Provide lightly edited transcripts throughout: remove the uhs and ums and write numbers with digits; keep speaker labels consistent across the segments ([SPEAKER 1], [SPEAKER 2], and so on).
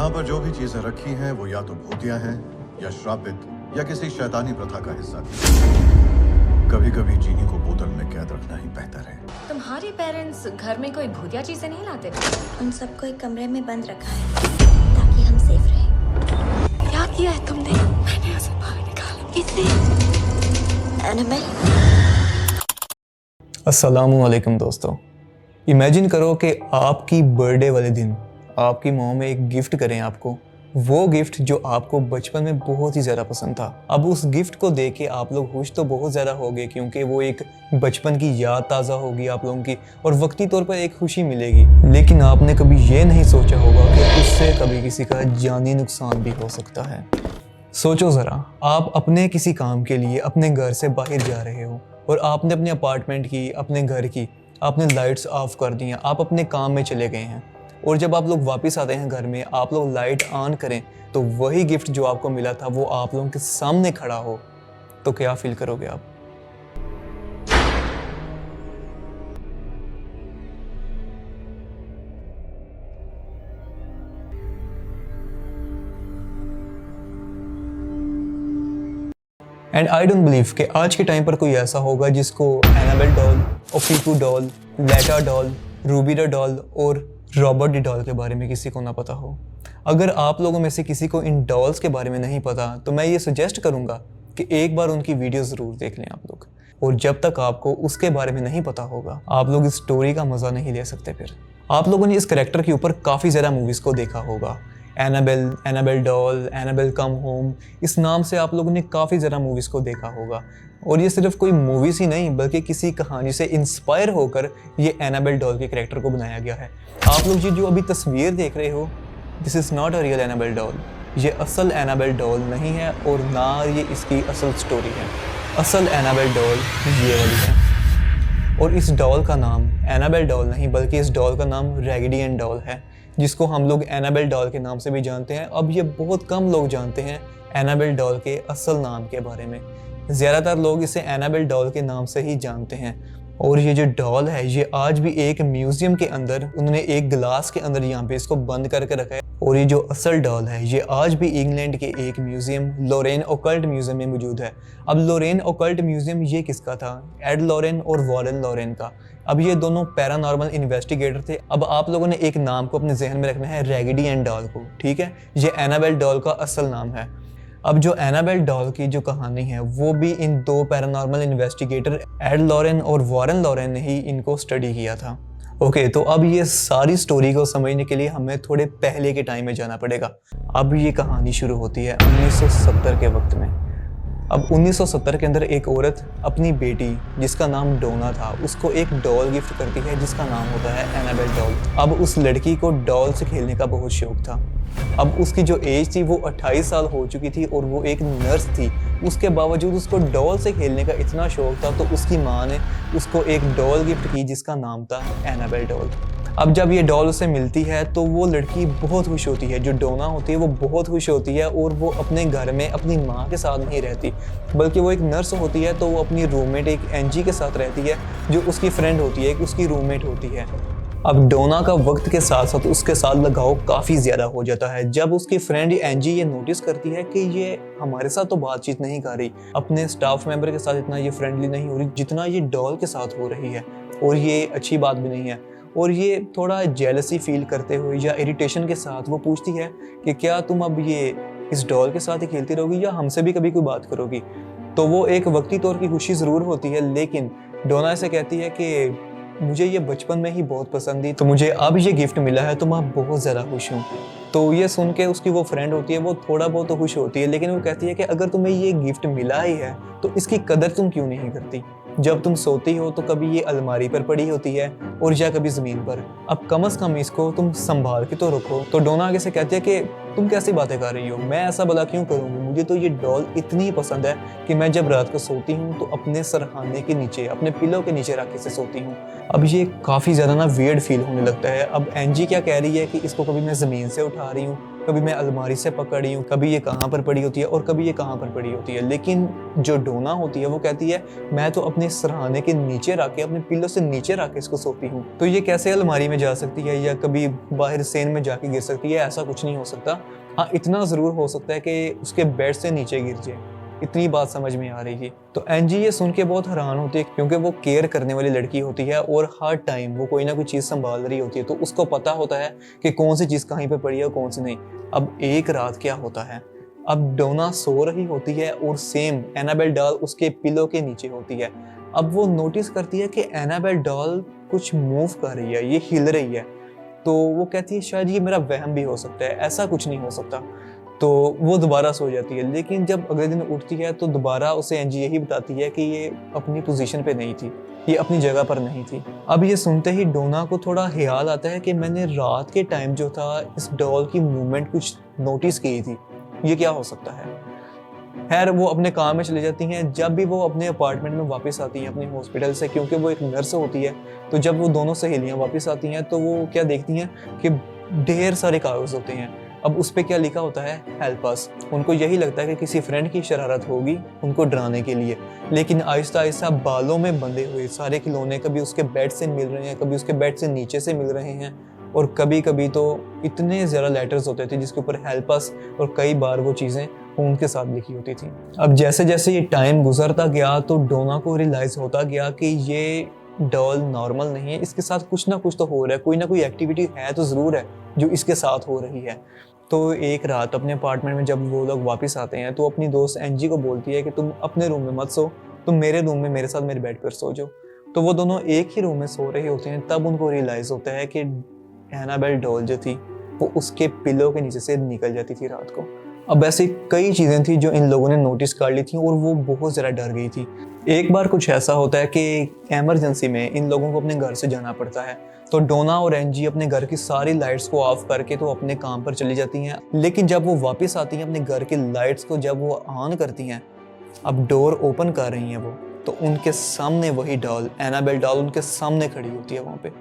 [SPEAKER 1] यहाँ पर जो भी चीजें रखी हैं वो या तो भूतिया हैं या श्रापित या किसी शैतानी प्रथा का हिस्सा। कभी कभी चीनी को बोतल में कैद रखना ही बेहतर है।
[SPEAKER 2] तुम्हारे पेरेंट्स घर में कोई भूतिया चीजें नहीं लाते?
[SPEAKER 3] उन सबको एक कमरे में बंद रखा है ताकि हम सेफ रहें।
[SPEAKER 2] क्या किया है तुमने? मैंने उसे बाहर निकाला।
[SPEAKER 3] किसने? एनाबेल।
[SPEAKER 4] अस्सलामुअलैकुम दोस्तों, इमेजिन करो कि आपकी बर्थडे वाले दिन आपकी मॉम एक गिफ्ट करें आपको, वो गिफ्ट जो आपको बचपन में बहुत ही ज़्यादा पसंद था। अब उस गिफ्ट को देख के आप लोग खुश तो बहुत ज़्यादा हो गए क्योंकि वो एक बचपन की याद ताज़ा होगी आप लोगों की और वक्ती तौर पर एक खुशी मिलेगी। लेकिन आपने कभी ये नहीं सोचा होगा कि उससे कभी किसी का जानी नुकसान भी हो सकता है। सोचो ज़रा, आप अपने किसी काम के लिए अपने घर से बाहर जा रहे हो और आपने अपने अपार्टमेंट की, अपने घर की, आपने लाइट्स ऑफ कर दी हैं, आप अपने काम में चले गए हैं और जब आप लोग वापस आते हैं घर में, आप लोग लाइट ऑन करें तो वही गिफ्ट जो आपको मिला था वो आप लोगों के सामने खड़ा हो, तो क्या फील करोगे आप? एंड आई डोंट बिलीव कि आज के टाइम पर कोई ऐसा होगा जिसको एनाबेल डॉल, ओफीकू डॉल, लेटा डॉल, रूबीरा डॉल और रॉबर्ट डी डॉल के बारे में किसी को ना पता हो। अगर आप लोगों में से किसी को इन डॉल्स के बारे में नहीं पता तो मैं ये सजेस्ट करूँगा कि एक बार उनकी वीडियो ज़रूर देख लें आप लोग। और जब तक आपको उसके बारे में नहीं पता होगा आप लोग इस स्टोरी का मज़ा नहीं ले सकते। फिर आप लोगों ने इस कैरेक्टर के ऊपर काफ़ी ज़्यादा मूवीज़ को देखा होगा। Annabelle, Annabelle doll, Annabelle come home, इस नाम से आप लोगों ने काफ़ी ज़्यादा मूवीज़ को देखा होगा। और ये सिर्फ कोई मूवीज़ ही नहीं बल्कि किसी कहानी से इंस्पायर होकर ये एनाबेल डॉल के कैरेक्टर को बनाया गया है। आप लोग ये जो अभी तस्वीर देख रहे हो, this is not a real Annabelle doll. ये असल एनाबेल डॉल नहीं है और ना ये इसकी असल स्टोरी है। असल एनाबेल डॉल ये वाली है और इस डॉल का नाम एनाबेल डॉल नहीं बल्कि इस डॉल का नाम रैगडी एंड डॉल है, जिसको हम लोग एनाबेल डॉल के नाम से भी जानते हैं। अब ये बहुत कम लोग जानते हैं एनाबेल डॉल के असल नाम के बारे में। ज़्यादातर लोग इसे एनाबेल डॉल के नाम से ही जानते हैं। और ये जो डॉल है ये आज भी एक म्यूज़ियम के अंदर, उन्होंने एक ग्लास के अंदर यहाँ पे इसको बंद करके रखा है। और ये जो असल डॉल है ये आज भी इंग्लैंड के एक म्यूज़ियम, लोरेन ओकल्ट म्यूज़ियम में मौजूद है। अब लोरेन ओकल्ट म्यूज़ियम ये किसका था? एड लोरेन और वॉरेन लोरेन का। अब ये दोनों पैरानॉर्मल इन्वेस्टिगेटर थे। अब आप लोगों ने एक नाम को अपने जहन में रखना है, रैगडी एंड डॉल को, ठीक है? ये एनाबेल डॉल का असल नाम है। अब जो एनाबेल डॉल की जो कहानी है वो भी इन दो पैरानॉर्मल इन्वेस्टिगेटर एड लोरेन और वॉरेन लोरेन ने ही इनको स्टडी किया था। ओके, तो अब ये सारी स्टोरी को समझने के लिए हमें थोड़े पहले के टाइम में जाना पड़ेगा। अब ये कहानी शुरू होती है 1970 के वक्त में। अब 1970 के अंदर एक औरत अपनी बेटी जिसका नाम डोना था उसको एक डॉल गिफ्ट करती है जिसका नाम होता है एनाबेल डॉल। अब उस लड़की को डॉल से खेलने का बहुत शौक था। अब उसकी जो एज थी वो 28 साल हो चुकी थी और वो एक नर्स थी। उसके बावजूद उसको डॉल से खेलने का इतना शौक था तो उसकी माँ ने उसको एक डॉल गिफ्ट की जिसका नाम था एनाबेल डॉल। अब जब ये डॉल उसे मिलती है तो वो लड़की बहुत खुश होती है, जो डोना होती है वो बहुत खुश होती है और वो अपने घर में अपनी माँ के साथ नहीं रहती बल्कि वो एक नर्स होती है तो वो अपनी रूममेट एक एनजी के साथ रहती है जो उसकी फ्रेंड होती है, एक उसकी रूममेट होती है। अब डोना का वक्त के साथ साथ उसके साथ लगाव काफ़ी ज़्यादा हो जाता है। जब उसकी फ्रेंड एनजी ये नोटिस करती है कि ये हमारे साथ तो बातचीत नहीं कर रही, अपने स्टाफ मेंबर के साथ इतना ये फ्रेंडली नहीं हो रही जितना ये डॉल के साथ हो रही है, और ये अच्छी बात भी नहीं है। और ये थोड़ा जेलसी फील करते हुए या इरिटेशन के साथ वो पूछती है कि क्या तुम अब ये इस डॉल के साथ ही खेलती रहोगी या हमसे भी कभी कोई बात करोगी? तो वो एक वक्ती तौर की खुशी ज़रूर होती है, लेकिन डोना से कहती है कि मुझे ये बचपन में ही बहुत पसंद थी तो मुझे अब ये गिफ्ट मिला है तो मैं बहुत ज़्यादा खुश हूँ। तो ये सुन के उसकी वो फ्रेंड होती है वो थोड़ा बहुत तो खुश होती है, लेकिन वो कहती है कि अगर तुम्हें ये गिफ्ट मिला ही है तो इसकी कदर तुम क्यों नहीं करती? जब तुम सोती हो तो कभी ये अलमारी पर पड़ी होती है और या कभी ज़मीन पर। अब कम से कम इसको तुम संभाल के तो रखो। तो डोना आगे से कहती है कि तुम कैसी बातें कर रही हो, मैं ऐसा भला क्यों करूँगी? मुझे तो ये डॉल इतनी पसंद है कि मैं जब रात को सोती हूँ तो अपने सरहाने के नीचे, अपने पिलो के नीचे रख के सोती हूँ। अब ये काफ़ी ज़्यादा ना वियर्ड फील होने लगता है। अब एनजी क्या कह रही है कि इसको कभी मैं ज़मीन से उठा रही हूँ, कभी मैं अलमारी से पकड़ी हूँ, कभी ये कहाँ पर पड़ी होती है और कभी ये कहाँ पर पड़ी होती है। लेकिन जो डोना होती है वो कहती है मैं तो अपने सराहने के नीचे रख के, अपने पिल्लो से नीचे रख के इसको सोती हूँ। तो ये कैसे अलमारी में जा सकती है या कभी बाहर सेन में जाके गिर सकती है? ऐसा कुछ नहीं हो सकता। हाँ, इतना ज़रूर हो सकता है कि उसके बेड से नीचे गिर जाए। इतनी बात समझ में आ रही है। तो एनजी ये सुन के बहुत हैरान होती है, क्योंकि वो केयर करने वाली लड़की होती है और हर टाइम वो कोई ना कोई चीज़ संभाल रही होती है, तो उसको पता होता है कि कौन सी चीज़ कहीं पे पड़ी है और कौन सी नहीं। अब एक रात क्या होता है, अब डोना सो रही होती है और सेम एनाबेल डॉल उसके पिलो के नीचे होती है। अब वो नोटिस करती है कि एनाबेल डॉल कुछ मूव कर रही है, ये हिल रही है। तो वो कहती है शायद ये मेरा वहम भी हो सकता है, ऐसा कुछ नहीं हो सकता। तो वो दोबारा सो जाती है। लेकिन जब अगले दिन उठती है तो दोबारा उसे एनजी यही बताती है कि ये अपनी पोजीशन पे नहीं थी, ये अपनी जगह पर नहीं थी। अब ये सुनते ही डोना को थोड़ा ख्याल आता है कि मैंने रात के टाइम जो था इस डॉल की मूवमेंट कुछ नोटिस की थी, ये क्या हो सकता है। खैर वो अपने काम में चली जाती हैं। जब भी वो अपने अपार्टमेंट में वापस आती हैं अपने हॉस्पिटल से, क्योंकि वो एक नर्स होती है, तो जब वो दोनों सहेलियां वापस आती हैं तो वो क्या देखती हैं कि ढेर सारे कागज होते हैं। अब उस पे क्या लिखा होता है, हेल्प अस। उनको यही लगता है कि किसी फ्रेंड की शरारत होगी उनको डराने के लिए। लेकिन आहिस्ता आहिस्ता बालों में बंधे हुए सारे खिलौने कभी उसके बेड से मिल रहे हैं, कभी उसके बेड से नीचे से मिल रहे हैं, और कभी कभी तो इतने ज़्यादा लेटर्स होते थे जिसके ऊपर हेल्प अस और कई बार वो चीज़ें उनके साथ लिखी होती थी। अब जैसे जैसे ये टाइम गुजरता गया तो डोना को रियलाइज़ होता गया कि ये डॉल नॉर्मल नहीं है, इसके साथ कुछ ना कुछ तो हो रहा है, कोई ना कोई एक्टिविटी है तो ज़रूर है जो इसके साथ हो रही है। तो एक रात अपने अपार्टमेंट में जब वो लोग वापस आते हैं तो अपनी दोस्त एनजी को बोलती है कि तुम अपने रूम में मत सो, तुम मेरे रूम में मेरे साथ मेरे बेड पर सो जाओ। तो वो दोनों एक ही रूम में सो रहे होते हैं। तब उनको रियलाइज़ होता है कि एनाबेल डॉल जो थी वो उसके पिलो के नीचे से निकल जाती थी रात को। अब ऐसी कई चीज़ें थी जो इन लोगों ने नोटिस कर ली थी और वो बहुत ज़्यादा डर गई थी। एक बार कुछ ऐसा होता है कि एमरजेंसी में इन लोगों को अपने घर से जाना पड़ता है, तो डोना और एनजी अपने घर की सारी लाइट्स को ऑफ करके तो अपने काम पर चली जाती हैं। लेकिन जब वो वापस आती हैं अपने घर की लाइट्स को जब वो ऑन करती हैं, अब डोर ओपन कर रही हैं वो, तो उनके सामने वही डॉल एनाबेल डॉल उनके सामने खड़ी होती है वहाँ पे।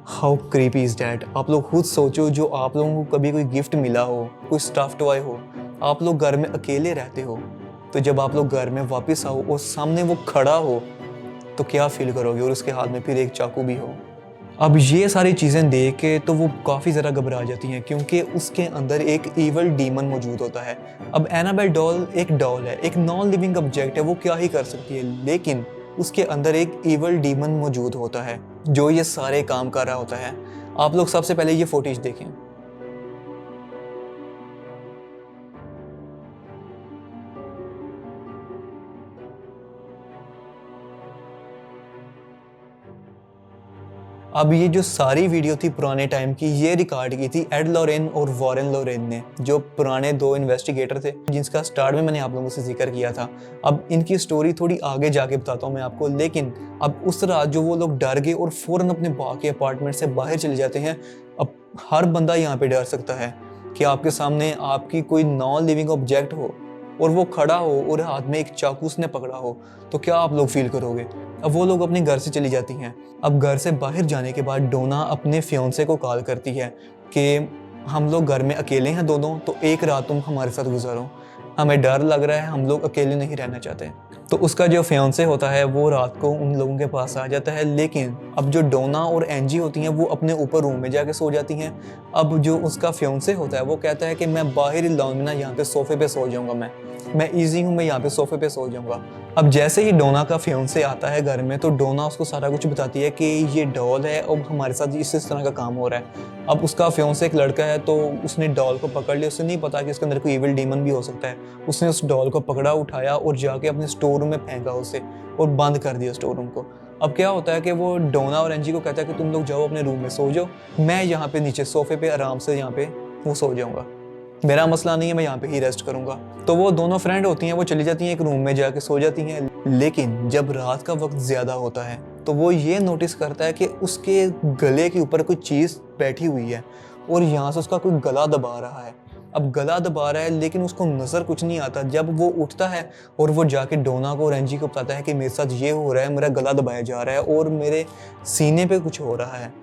[SPEAKER 4] How creepy is that. आप लोग खुद सोचो, जो आप लोगों को कभी कोई गिफ्ट मिला हो, कोई स्टफ टॉय हो, आप लोग घर में अकेले रहते हो, तो जब आप लोग घर में वापस आओ और सामने वो खड़ा हो तो क्या फील करोगे, और उसके हाथ में फिर एक चाकू भी हो। अब ये सारी चीज़ें देख के तो वो काफ़ी ज़रा घबरा जाती हैं, क्योंकि उसके अंदर एक ईवल डीमन मौजूद होता है। अब एनाबेल डॉल एक डॉल है, एक नॉन लिविंग ऑब्जेक्ट है, वो क्या ही कर सकती है, लेकिन उसके अंदर एक ईवल डीमन मौजूद होता है जो ये सारे काम कर रहा होता है। आप लोग सबसे पहले ये फुटेज देखें। अब ये जो सारी वीडियो थी पुराने टाइम की, ये रिकॉर्ड की थी एड लॉरेन और वॉरेन लॉरेन ने, जो पुराने दो इन्वेस्टिगेटर थे जिसका स्टार्ट में मैंने आप लोगों से जिक्र किया था। अब इनकी स्टोरी थोड़ी आगे जाके बताता हूँ मैं आपको। लेकिन अब उस रात जो वो लोग डर गए और फौरन अपने बाकी अपार्टमेंट से बाहर चले जाते हैं। अब हर बंदा यहाँ पे डर सकता है कि आपके सामने आपकी कोई नॉन लिविंग ऑब्जेक्ट हो और वो खड़ा हो और हाथ में एक चाकू उसने पकड़ा हो, तो क्या आप लोग फील करोगे। अब वो लोग अपने घर से चली जाती हैं। अब घर से बाहर जाने के बाद डोना अपने फियांसे को कॉल करती है कि हम लोग घर में अकेले हैं दोनों, तो एक रात तुम हमारे साथ गुजारो, हमें डर लग रहा है, हम लोग अकेले नहीं रहना चाहते। तो उसका जो फियांसे होता है वो रात को उन लोगों के पास आ जाता है। लेकिन अब जो डोना और एनजी होती हैं वो अपने ऊपर रूम में जाके सो जाती हैं। अब जो उसका फियांसे होता है वो कहता है कि मैं बाहर ही लॉन में ना यहाँ पे सोफे पे सो जाऊँगा, मैं ईजी हूँ, मैं यहाँ पे सोफे पे सो जाऊँगा। अब जैसे ही डोना का फियांसे आता है घर में, तो डोना उसको सारा कुछ बताती है कि ये डॉल है और हमारे साथ इस तरह का काम हो रहा है। अब उसका फियांसे एक लड़का है, तो उसने डॉल को पकड़ लिया। उसे नहीं पता कि उसके अंदर कोई इविल डीमन भी हो सकता है। उसने उस डॉल को पकड़ा, उठाया और जाके अपने स्टोर रूम में फेंका उसे और बंद कर दिया स्टोर रूम को। अब क्या होता है कि वो डोना और एनजी को कहता है कि तुम लोग जाओ अपने रूम में सो जाओ, मैं यहाँ पे नीचे सोफे पे आराम से यहाँ पे वो सो जाऊँगा, मेरा मसला नहीं है, मैं यहाँ पे ही रेस्ट करूंगा। तो वो दोनों फ्रेंड होती हैं, वो चली जाती हैं एक रूम में जाके सो जाती हैं। लेकिन जब रात का वक्त ज़्यादा होता है तो वो ये नोटिस करता है कि उसके गले के ऊपर कोई चीज़ बैठी हुई है और यहाँ से उसका कोई गला दबा रहा है। अब गला दबा रहा है लेकिन उसको नज़र कुछ नहीं आता। जब वो उठता है और वो जाके डोना को और एनजी को बताता है कि मेरे साथ ये हो रहा है, मेरा गला दबाया जा रहा है और मेरे सीने पे कुछ हो रहा है।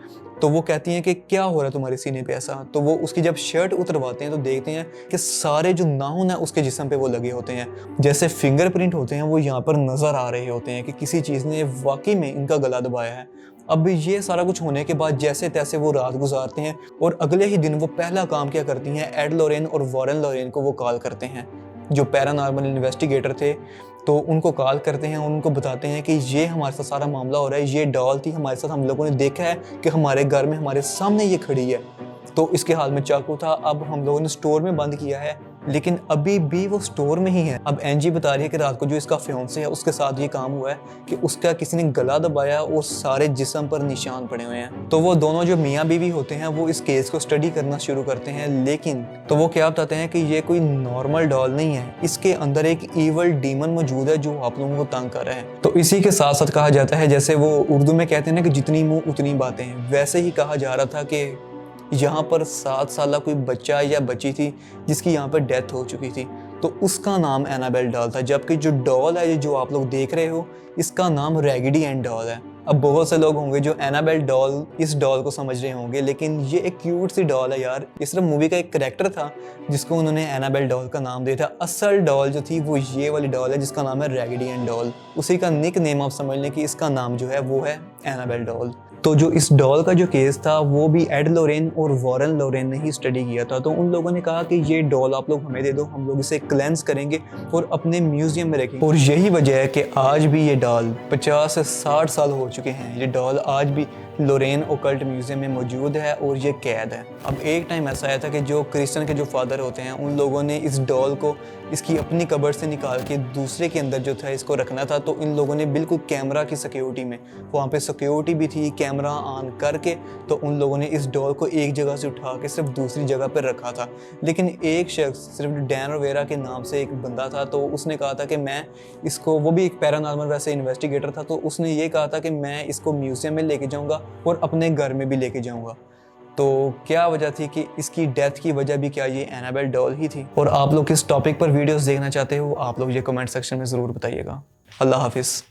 [SPEAKER 4] तो वो कहती हैं कि क्या हो रहा है तुम्हारे सीने पे ऐसा। तो वो उसकी जब शर्ट उतरवाते हैं तो देखते हैं कि सारे जो नाखून है उसके जिस्म पे वो लगे होते हैं, जैसे फिंगरप्रिंट होते हैं वो यहाँ पर नज़र आ रहे होते हैं कि किसी चीज़ ने वाकई में इनका गला दबाया है। अब ये सारा कुछ होने के बाद जैसे तैसे वो रात गुजारते हैं और अगले ही दिन वो पहला काम क्या करती हैं, एड लॉरेन और वॉरेन लॉरेन को वो कॉल करते हैं जो पैरानॉर्मल इन्वेस्टिगेटर थे। तो उनको कॉल करते हैं और उनको बताते हैं कि ये हमारे साथ सारा मामला हो रहा है, ये डॉल थी हमारे साथ, हम लोगों ने देखा है कि हमारे घर में हमारे सामने ये खड़ी है। तो इसके हाथ में चाकू था, अब हम लोगों ने स्टोर में बंद किया है, लेकिन अभी भी वो स्टोर में ही है। अब एनजी बता रही है कि रात को जो इसका फियांसे है उसके साथ ये काम हुआ है कि उसका किसी ने गला दबाया और सारे जिस्म पर निशान पड़े हुए हैं। तो वो दोनों जो मियाँ बीवी होते हैं वो इस केस को स्टडी करना शुरू करते हैं, लेकिन तो वो क्या बताते हैं कि ये कोई नॉर्मल डॉल नहीं है, इसके अंदर एक ईवल डीमन मौजूद है जो आप लोगों को तंग कर रहा है। तो इसी के साथ साथ कहा जाता है, जैसे वो उर्दू में कहते हैं ना कि जितनी मुँह उतनी बातें, वैसे ही कहा जा रहा था कि यहाँ पर 7 साल कोई बच्चा या बच्ची थी जिसकी यहाँ पर डेथ हो चुकी थी, तो उसका नाम एनाबेल डॉल था। जबकि जो डॉल है जो आप लोग देख रहे हो इसका नाम रैगडी एंड डॉल है। अब बहुत से लोग होंगे जो एनाबेल डॉल इस डॉल को समझ रहे होंगे, लेकिन ये एक क्यूट सी डॉल है यार। ये सिर्फ मूवी का एक कैरेक्टर था जिसको उन्होंने एनाबेल डॉल का नाम दिया था। असल डॉल जो थी वो ये वाली डॉल है जिसका नाम है रैगडी एंड डॉल। उसी का निक नेम आप समझ लें कि इसका नाम जो है वो है एनाबेल डॉल। तो जो इस डॉल का जो केस था वो भी एड लॉरेन और वॉरेन लॉरेन ने ही स्टडी किया था। तो उन लोगों ने कहा कि ये डॉल आप लोग हमें दे दो, हम लोग इसे क्लेंस करेंगे और अपने म्यूजियम में रखेंगे। और यही वजह है कि आज भी ये डॉल 50 से 60 साल हो चुके हैं, ये डॉल आज भी लॉरेन ओकल्ट म्यूजियम में मौजूद है और ये कैद है। अब एक टाइम ऐसा आया था कि जो क्रिश्चियन के जो फादर होते हैं उन लोगों ने इस डॉल को इसकी अपनी कब्र से निकाल के दूसरे के अंदर जो था इसको रखना था। तो इन लोगों ने बिल्कुल कैमरा की सिक्योरिटी में, वहाँ पे सिक्योरिटी भी थी, कैमरा ऑन करके तो उन लोगों ने इस डॉल को एक जगह से उठा के सिर्फ दूसरी जगह पर रखा था। लेकिन एक शख्स, सिर्फ डैन रोवेरा के नाम से एक बंदा था, तो उसने कहा था कि मैं इसको, वो भी एक पैरानॉर्मल वैसे इन्वेस्टिगेटर था, तो उसने ये कहा था कि मैं इसको म्यूजियम में लेके जाऊँगा और अपने घर में भी लेके जाऊँगा। तो क्या वजह थी कि इसकी डेथ की वजह भी क्या ये एनाबेल डॉल ही थी? और आप लोग किस टॉपिक पर वीडियोस देखना चाहते हो आप लोग ये कमेंट सेक्शन में ज़रूर बताइएगा। अल्लाह हाफिज़।